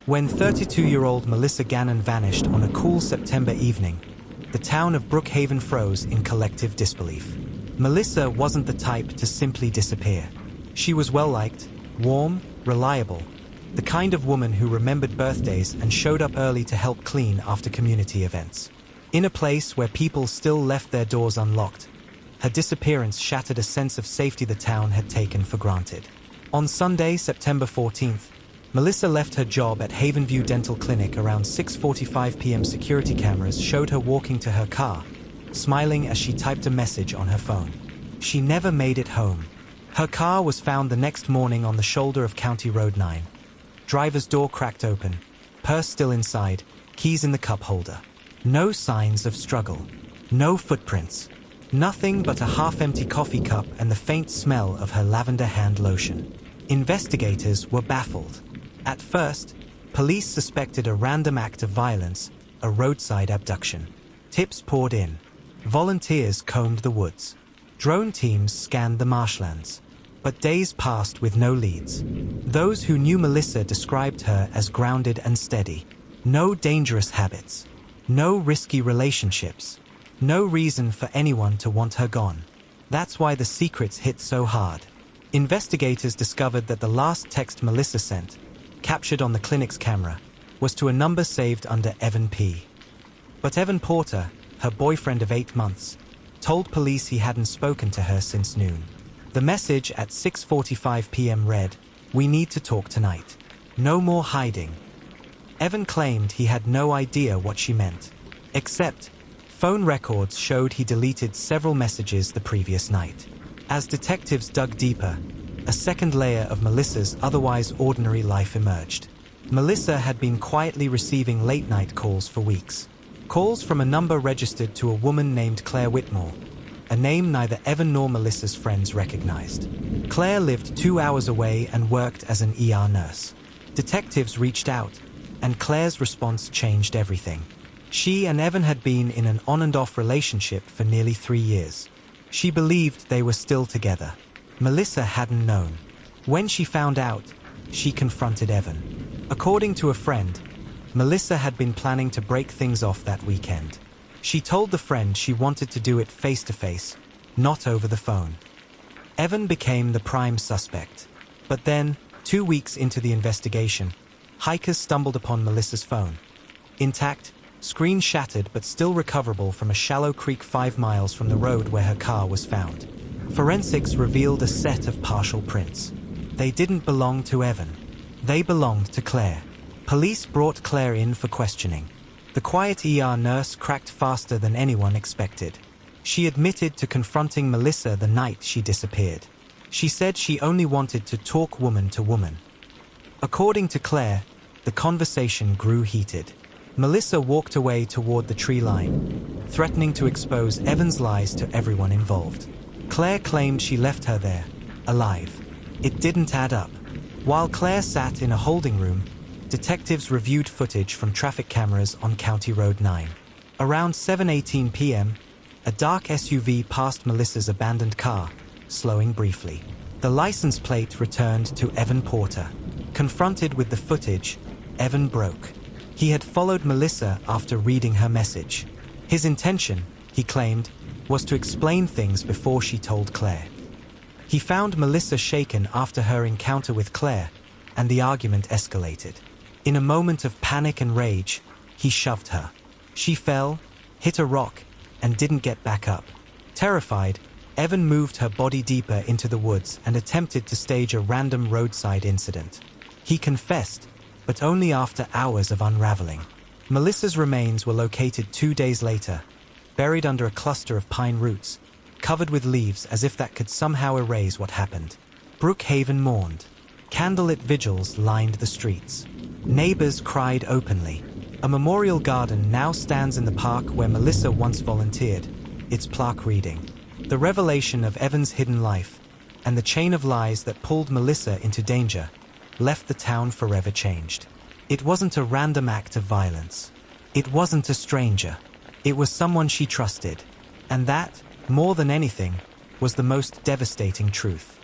When 32-year-old Melissa Gannon vanished on a cool September evening, the town of Brookhaven froze in collective disbelief. Melissa wasn't the type to simply disappear. She was well-liked, warm, reliable, the kind of woman who remembered birthdays and showed up early to help clean after community events. In a place where people still left their doors unlocked, her disappearance shattered a sense of safety the town had taken for granted. On Sunday, September 14th, Melissa left her job at Havenview Dental Clinic around 6:45 p.m. Security cameras showed her walking to her car, smiling as she typed a message on her phone. She never made it home. Her car was found the next morning on the shoulder of County Road 9. Driver's door cracked open, purse still inside, keys in the cup holder. No signs of struggle. No footprints. Nothing but a half-empty coffee cup and the faint smell of her lavender hand lotion. Investigators were baffled. At first, police suspected a random act of violence, a roadside abduction. Tips poured in. Volunteers combed the woods. Drone teams scanned the marshlands. But days passed with no leads. Those who knew Melissa described her as grounded and steady. No dangerous habits. No risky relationships. No reason for anyone to want her gone. That's why the secrets hit so hard. Investigators discovered that the last text Melissa sent, captured on the clinic's camera, was to a number saved under Evan P. But Evan Porter, her boyfriend of 8 months, told police he hadn't spoken to her since noon. The message at 6:45 p.m. read, "We need to talk tonight. No more hiding." Evan claimed he had no idea what she meant, except phone records showed he deleted several messages the previous night. As detectives dug deeper, a second layer of Melissa's otherwise ordinary life emerged. Melissa had been quietly receiving late-night calls for weeks. Calls from a number registered to a woman named Claire Whitmore, a name neither Evan nor Melissa's friends recognized. Claire lived 2 hours away and worked as an ER nurse. Detectives reached out, and Claire's response changed everything. She and Evan had been in an on-and-off relationship for nearly 3 years. She believed they were still together. Melissa hadn't known. When she found out, she confronted Evan. According to a friend, Melissa had been planning to break things off that weekend. She told the friend she wanted to do it face-to-face, not over the phone. Evan became the prime suspect. But then, 2 weeks into the investigation, hikers stumbled upon Melissa's phone. Intact, screen shattered but still recoverable from a shallow creek 5 miles from the road where her car was found. Forensics revealed a set of partial prints. They didn't belong to Evan. They belonged to Claire. Police brought Claire in for questioning. The quiet ER nurse cracked faster than anyone expected. She admitted to confronting Melissa the night she disappeared. She said she only wanted to talk woman to woman. According to Claire, the conversation grew heated. Melissa walked away toward the tree line, threatening to expose Evan's lies to everyone involved. Claire claimed she left her there, alive. It didn't add up. While Claire sat in a holding room, detectives reviewed footage from traffic cameras on County Road 9. Around 7:18 p.m., a dark SUV passed Melissa's abandoned car, slowing briefly. The license plate returned to Evan Porter. Confronted with the footage, Evan broke. He had followed Melissa after reading her message. His intention, he claimed, was to explain things before she told Claire. He found Melissa shaken after her encounter with Claire, and the argument escalated. In a moment of panic and rage, he shoved her. She fell, hit a rock, and didn't get back up. Terrified, Evan moved her body deeper into the woods and attempted to stage a random roadside incident. He confessed, but only after hours of unraveling. Melissa's remains were located 2 days later, buried under a cluster of pine roots, covered with leaves as if that could somehow erase what happened. Brookhaven mourned. Candlelit vigils lined the streets. Neighbors cried openly. A memorial garden now stands in the park where Melissa once volunteered, its plaque reading, "The revelation of Evan's hidden life, and the chain of lies that pulled Melissa into danger, left the town forever changed." It wasn't a random act of violence. It wasn't a stranger. It was someone she trusted. And that, more than anything, was the most devastating truth.